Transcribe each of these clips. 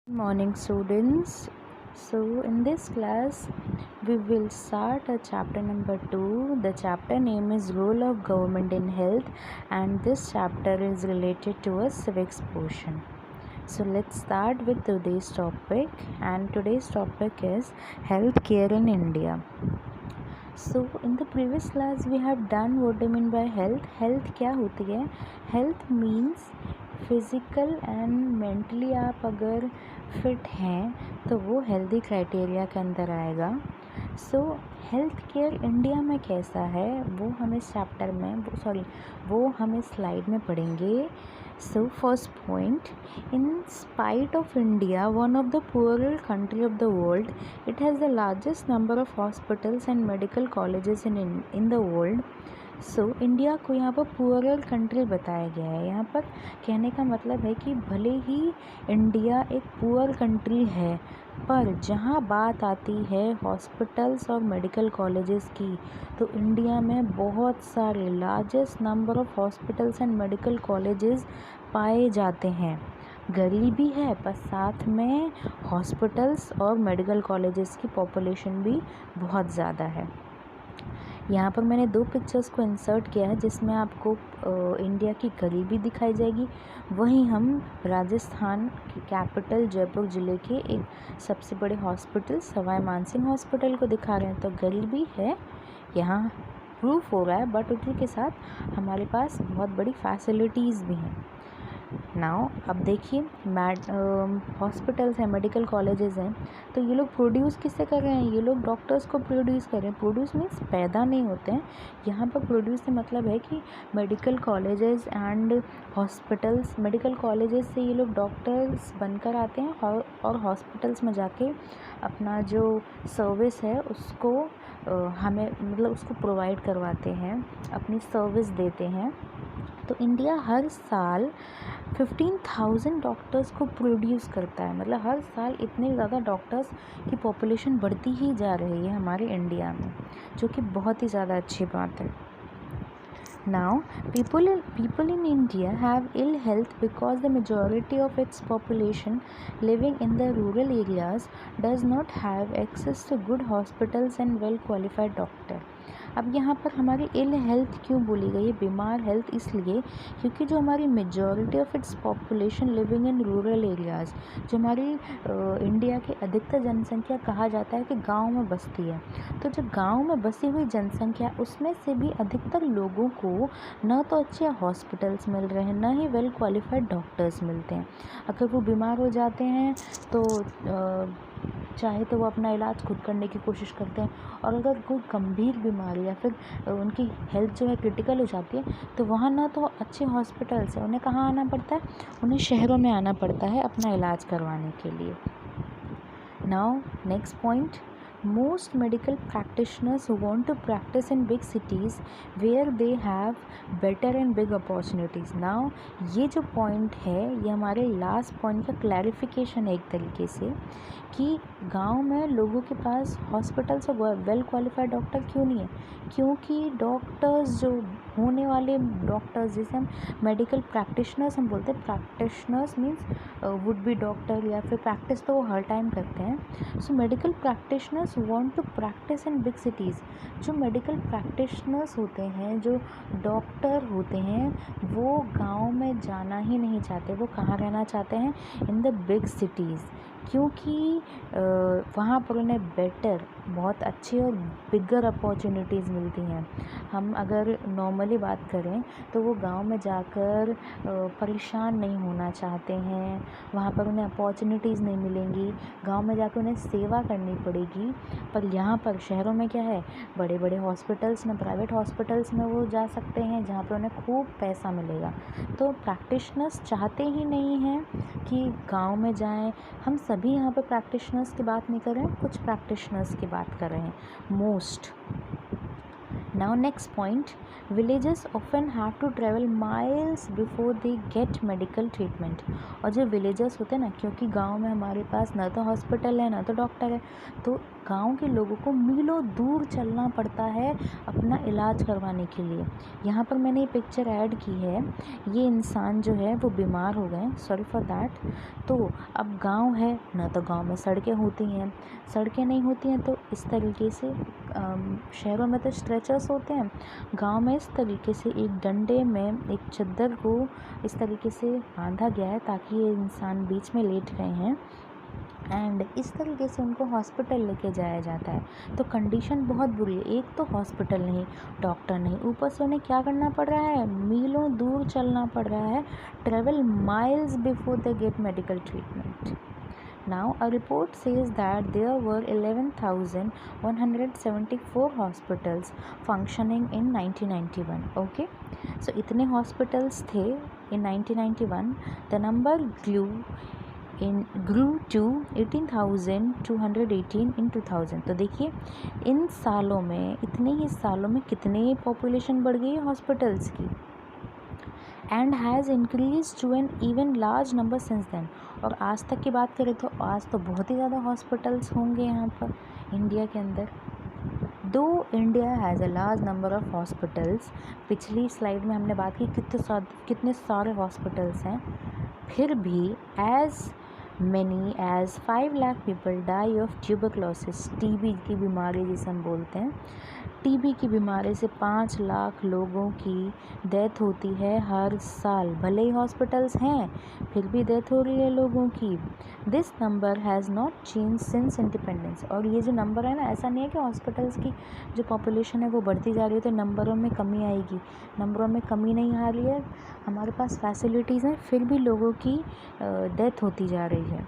Morning students. So in this class we will start a chapter number 2. The chapter name is Role of Government in Health, and this chapter is related to a civics portion. So let's start with today's topic, and today's topic is healthcare in India. So in the previous class we have done what do you mean by health. Health क्या होती है? Health means physical and mentally आप अगर fit हैं तो वो healthy criteria के अंदर आएगा. सो हेल्थ केयर इंडिया में कैसा है वो हम इस चैप्टर में वो हम इस स्लाइड में पढ़ेंगे. So first point, in spite of India one of the poorer country of the world, it has the largest number of hospitals and medical colleges in the world. So India को यहाँ पर poorer country बताया गया है. यहाँ पर कहने का मतलब है कि भले ही इंडिया एक पुअर कंट्री है, पर जहाँ बात आती है हॉस्पिटल्स और मेडिकल कॉलेजेस की, तो इंडिया में बहुत सारे largest number of hospitals and medical colleges पाए जाते हैं. गरीबी है पर साथ में हॉस्पिटल्स और मेडिकल कॉलेजेस की पॉपुलेशन भी बहुत ज़्यादा है. यहाँ पर मैंने 2 पिक्चर्स को इंसर्ट किया है जिसमें आपको इंडिया की गरीबी दिखाई जाएगी. वहीं हम राजस्थान की कैपिटल जयपुर ज़िले के एक सबसे बड़े हॉस्पिटल सवाई मानसिंह हॉस्पिटल को दिखा रहे हैं. तो गरीबी है यहाँ प्रूफ हो रहा है, बट उसी के साथ हमारे पास बहुत बड़ी फैसिलिटीज़ भी हैं. नाउ अब देखिए, हॉस्पिटल्स हैं, मेडिकल कॉलेजेस हैं, तो ये लोग प्रोड्यूस किससे कर रहे हैं? ये लोग डॉक्टर्स को प्रोड्यूस कर रहे हैं. प्रोड्यूस मीन्स पैदा नहीं होते हैं. यहाँ पर प्रोड्यूस से मतलब है कि medical colleges and hospitals, medical colleges से ये लोग डॉक्टर्स बनकर आते हैं और हॉस्पिटल्स में जाके अपना जो सर्विस है उसको हमें मतलब उसको प्रोवाइड करवाते हैं, अपनी सर्विस देते हैं. तो इंडिया हर साल 15,000 डॉक्टर्स को प्रोड्यूस करता है. मतलब हर साल इतने ज़्यादा डॉक्टर्स की पॉपुलेशन बढ़ती ही जा रही है हमारे इंडिया में, जो कि बहुत ही ज़्यादा अच्छी बात है. Now, people in India have ill health because the majority of its population living in the rural areas does not have access to good hospitals and well qualified doctor. अब यहाँ पर हमारी इल हेल्थ क्यों बोली गई है? बीमार health इसलिए क्योंकि जो हमारी majority of its population living in rural areas, जो हमारी इंडिया की अधिकतर जनसंख्या कहा जाता है कि गांव में बसती है, तो जो गांव में बसी हुई जनसंख्या उसमें से भी अधिकतर लोगों को न तो अच्छे हॉस्पिटल्स मिल रहे हैं, न ही वेल क्वालिफाइड डॉक्टर्स मिलते हैं. अगर वो बीमार हो जाते हैं तो चाहे तो वो अपना इलाज खुद करने की कोशिश करते हैं, और अगर कोई गंभीर बीमारी या फिर उनकी हेल्थ जो है क्रिटिकल हो जाती है तो वहाँ ना तो अच्छे हॉस्पिटल्स हैं, उन्हें कहाँ आना पड़ता है? उन्हें शहरों में आना पड़ता है अपना इलाज करवाने के लिए. Now next point, most medical practitioners who want to practice in big cities where they have better and big opportunities. Now ये जो पॉइंट है ये हमारे लास्ट पॉइंट का क्लैरिफिकेशन है एक तरीके से, कि गांव में लोगों के पास हॉस्पिटल्स और वेल क्वालिफाइड डॉक्टर क्यों नहीं है? क्योंकि डॉक्टर्स जो होने वाले डॉक्टर्स, जैसे हम मेडिकल प्रैक्टिशनर्स हम बोलते हैं, practitioners means would be doctor या फिर प्रैक्टिस तो वो हर टाइम करते हैं. So medical practitioners want to practice in big cities. जो मेडिकल प्रैक्टिशनर्स होते हैं, जो डॉक्टर होते हैं, वो गांव में जाना ही नहीं चाहते. वो कहाँ रहना चाहते हैं? इन द बिग सिटीज़, क्योंकि वहाँ पर उन्हें बेटर, बहुत अच्छी और बिगर अपॉर्चुनिटीज़ मिलती हैं. हम अगर नॉर्मली बात करें तो वो गांव में जाकर परेशान नहीं होना चाहते हैं. वहाँ पर उन्हें अपॉर्चुनिटीज़ नहीं मिलेंगी, गांव में जाकर उन्हें सेवा करनी पड़ेगी. पर यहाँ पर शहरों में क्या है? बड़े बड़े हॉस्पिटल्स में, प्राइवेट हॉस्पिटल्स में वो जा सकते हैं जहाँ पर उन्हें खूब पैसा मिलेगा. तो प्रैक्टिशनर्स चाहते ही नहीं हैं कि गांव में जाएं. हम सभी यहाँ पर प्रैक्टिशनर्स की बात नहीं कर रहे हैं, कुछ प्रैक्टिशनर्स की बात कर रहे हैं, most. Now next point, villages often have to travel miles before they get medical treatment. और जो villages होते हैं ना, क्योंकि गांव में हमारे पास ना तो हॉस्पिटल है ना तो डॉक्टर है, तो गांव के लोगों को मीलों दूर चलना पड़ता है अपना इलाज करवाने के लिए। यहाँ पर मैंने ये पिक्चर ऐड की है, ये इंसान जो है वो बीमार हो गए, सॉरी फॉर दैट। तो अब गांव है ना तो गांव में सड़कें होती हैं, सड़कें नहीं होती हैं तो इस तरीके से शहरों में तो स्ट्रेचर्स होते हैं, गांव में इस तरीके से एक डंडे में एक चद्दर को इस तरीके से बांधा गया है ताकि ये इंसान बीच में लेट गए हैं एंड इस तरीके से उनको हॉस्पिटल लेके जाया जाता है। तो कंडीशन बहुत बुरी है, एक तो हॉस्पिटल नहीं, डॉक्टर नहीं, ऊपर से उन्हें क्या करना पड़ रहा है, मीलों दूर चलना पड़ रहा है, travel miles before they get medical treatment. Now, a report says that there were 11,174 hospitals functioning in 1991. Okay, so इतने hospitals थे in 1991. The number grew to 18,218 in 2000. तो देखिए इन सालों में, इतने ही सालों में कितने population बढ़ गई है हॉस्पिटल्स की, and has increase to an even large number since then. और आज तक की बात करें तो आज तो बहुत ही ज़्यादा हॉस्पिटल्स होंगे यहाँ पर इंडिया के अंदर। दो India has a large number of hospitals, पिछली स्लाइड में हमने बात की कितने सारे हॉस्पिटल्स हैं, फिर भी as many as 5 lakh people die of tuberculosis, TB की बीमारी जिसे हम बोलते हैं, टीबी की बीमारी से 5 लाख लोगों की डेथ होती है हर साल। भले ही हॉस्पिटल्स हैं फिर भी डेथ हो रही है लोगों की। This number has not change since independence. और ये जो नंबर है ना, ऐसा नहीं है कि हॉस्पिटल्स की जो पॉपुलेशन है वो बढ़ती जा रही है तो नंबरों में कमी आएगी, नंबरों में कमी नहीं आ रही है, हमारे पास फैसिलिटीज़ हैं फिर भी लोगों की डेथ होती जा रही है।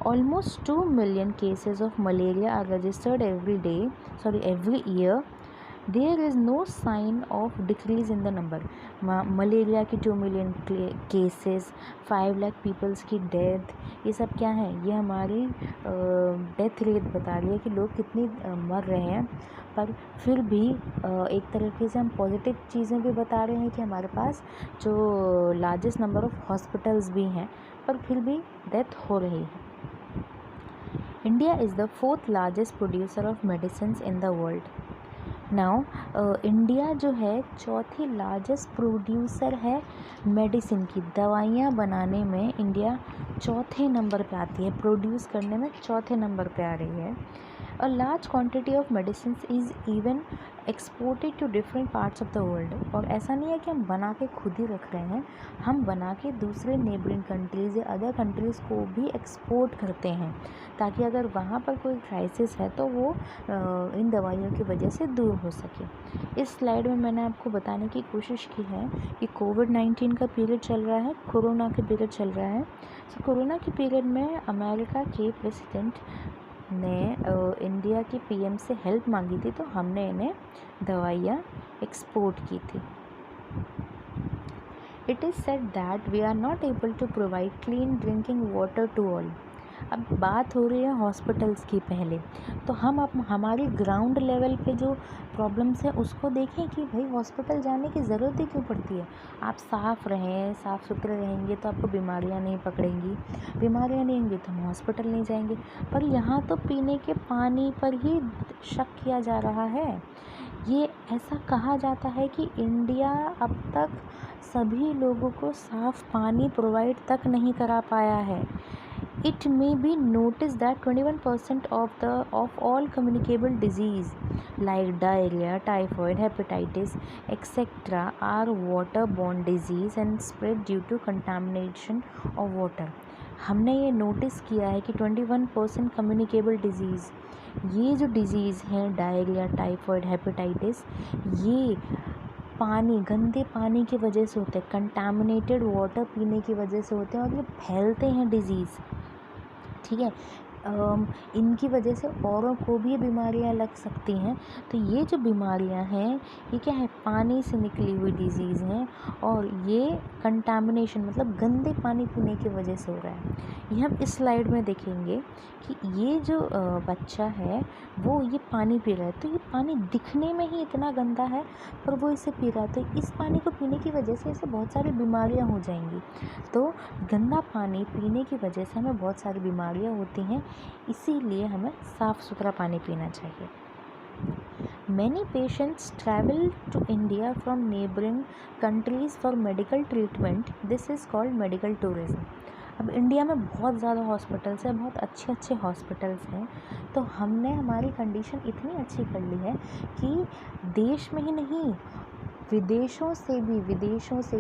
Almost 2 million cases of malaria are registered every year. There is no sign of decrease in the number. Malaria की 2 मिलियन केसेस, 5 लाख पीपल्स की डेथ, ये सब क्या है, ये हमारी डेथ रेट बता रही है कि लोग कितनी मर रहे हैं। पर फिर भी एक तरीके से हम पॉजिटिव चीज़ें भी बता रहे हैं कि हमारे पास जो लार्जेस्ट नंबर ऑफ हॉस्पिटल्स भी हैं पर फिर भी डेथ हो रही है। India is the 4th largest producer of medicines in the world. Now India जो है चौथी लार्जेस्ट प्रोड्यूसर है मेडिसिन की, दवाइयाँ बनाने में इंडिया चौथे नंबर पे आती है, प्रोड्यूस करने में चौथे नंबर पे आ रही है। A large quantity of medicines is even exported to different parts of the world. और ऐसा नहीं है कि हम बना के खुद ही रख रहे हैं, हम बना के दूसरे नेबरिंग कंट्रीज़ या अदर कंट्रीज़ को भी एक्सपोर्ट करते हैं ताकि अगर वहाँ पर कोई क्राइसिस है तो वो इन दवाइयों की वजह से दूर हो सके। इस स्लाइड में मैंने आपको बताने की कोशिश की है कि कोविड-19 का पीरियड चल रहा है, कोरोना का पीरियड चल रहा है। तो कोरोना के पीरियड में अमेरिका के प्रेसिडेंट ने इंडिया के पीएम से हेल्प मांगी थी तो हमने इन्हें दवाइयाँ एक्सपोर्ट की थी। It is said that we are not able to provide clean drinking water to all. अब बात हो रही है हॉस्पिटल्स की पहले, तो हम अब हमारी ग्राउंड लेवल पे जो प्रॉब्लम्स है उसको देखें कि भाई हॉस्पिटल जाने की ज़रूरत ही क्यों पड़ती है। आप साफ़ रहें, साफ़ सुथरे रहेंगे तो आपको बीमारियां नहीं पकड़ेंगी, बीमारियां नहीं होंगी तो हम हॉस्पिटल नहीं जाएंगे। पर यहाँ तो पीने के पानी पर ही शक किया जा रहा है। ये ऐसा कहा जाता है कि इंडिया अब तक सभी लोगों को साफ़ पानी प्रोवाइड तक नहीं करा पाया है। It may be noticed that 21% of all communicable disease like diarrhea, typhoid, hepatitis, etc. are waterborne disease and spread due to contamination of water. हमने ये नोटिस किया है कि 21% कम्युनिकेबल डिजीज़, ये जो डिजीज़ हैं डायरिया, टाइफॉइड, हेपेटाइटिस, ये पानी, गंदे पानी की वजह से होते हैं, कंटामिनेटेड वाटर पीने की वजह से होते हैं और ये फैलते हैं डिजीज़। ठीक है, इनकी वजह से औरों को भी ये बीमारियां लग सकती हैं। तो ये जो बीमारियां हैं ये क्या है, पानी से निकली हुई डिजीज़ हैं और ये कंटामिनेशन मतलब गंदे पानी पीने की वजह से हो रहा है। ये हम इस स्लाइड में देखेंगे कि ये जो बच्चा है वो ये पानी पी रहा है, तो ये पानी दिखने में ही इतना गंदा है पर वो इसे पी रहा है। तो इस पानी को पीने की वजह से इसे बहुत सारी बीमारियां हो जाएंगी। तो गंदा पानी पीने की वजह से हमें बहुत सारी बीमारियां होती हैं, इसीलिए हमें साफ़ सुथरा पानी पीना चाहिए। Many patients travel to India from neighboring countries for medical treatment. This is called medical tourism. अब इंडिया में बहुत ज़्यादा हॉस्पिटल्स हैं, बहुत अच्छे अच्छे हॉस्पिटल्स हैं, तो हमने हमारी कंडीशन इतनी अच्छी कर ली है कि देश में ही नहीं विदेशों से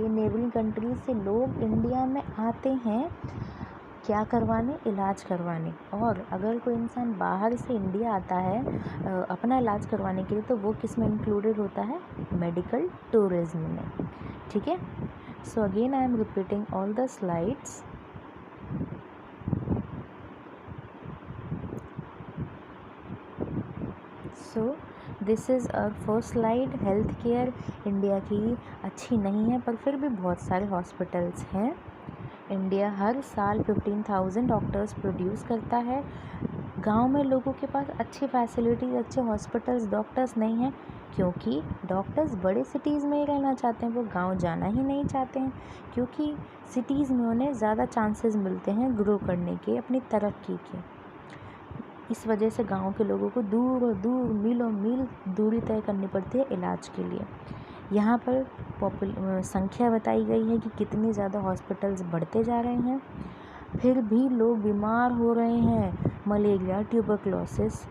नेबरिंग कंट्रीज से लोग इंडिया में आते हैं क्या करवाने, इलाज करवाने। और अगर कोई इंसान बाहर से इंडिया आता है अपना इलाज करवाने के लिए तो वो किस में इंक्लूडेड होता है, मेडिकल टूरिज्म में। ठीक है, so again I am repeating all the slides. So this is our first slide. Health care India की अच्छी नहीं है पर फिर भी बहुत सारे हॉस्पिटल्स हैं। इंडिया हर साल 15,000 डॉक्टर्स प्रोड्यूस करता है। गांव में लोगों के पास अच्छी फैसिलिटीज़, अच्छे हॉस्पिटल्स, डॉक्टर्स नहीं हैं क्योंकि डॉक्टर्स बड़े सिटीज़ में ही रहना चाहते हैं, वो गांव जाना ही नहीं चाहते हैं क्योंकि सिटीज़ में उन्हें ज़्यादा चांसेस मिलते हैं ग्रो करने के, अपनी तरक्की के। इस वजह से गांव के लोगों को दूर और दूर मीलों मील दूरी तय करनी पड़ती है इलाज के लिए। यहाँ पर संख्या बताई गई है कि कितनी ज़्यादा हॉस्पिटल्स बढ़ते जा रहे हैं, फिर भी लोग बीमार हो रहे हैं। मलेरिया, ट्यूबरक्लोसिस,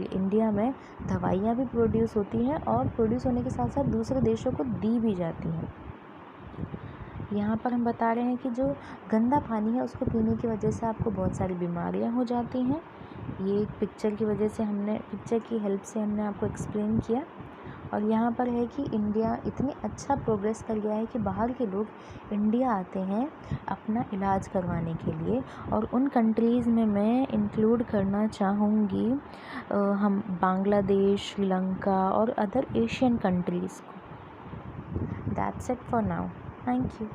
इंडिया में दवाइयाँ भी प्रोड्यूस होती हैं और प्रोड्यूस होने के साथ साथ दूसरे देशों को दी भी जाती हैं। यहाँ पर हम बता रहे हैं कि जो गंदा पानी है उसको पीने की वजह से आपको बहुत सारी बीमारियाँ हो जाती हैं। ये एक पिक्चर की हेल्प से हमने आपको एक्सप्लेन किया। और यहाँ पर है कि इंडिया इतनी अच्छा प्रोग्रेस कर गया है कि बाहर के लोग इंडिया आते हैं अपना इलाज करवाने के लिए। और उन कंट्रीज़ में मैं इंक्लूड करना चाहूँगी हम बांग्लादेश, श्रीलंका और अदर एशियन कंट्रीज़ को। That's it for now. Thank you.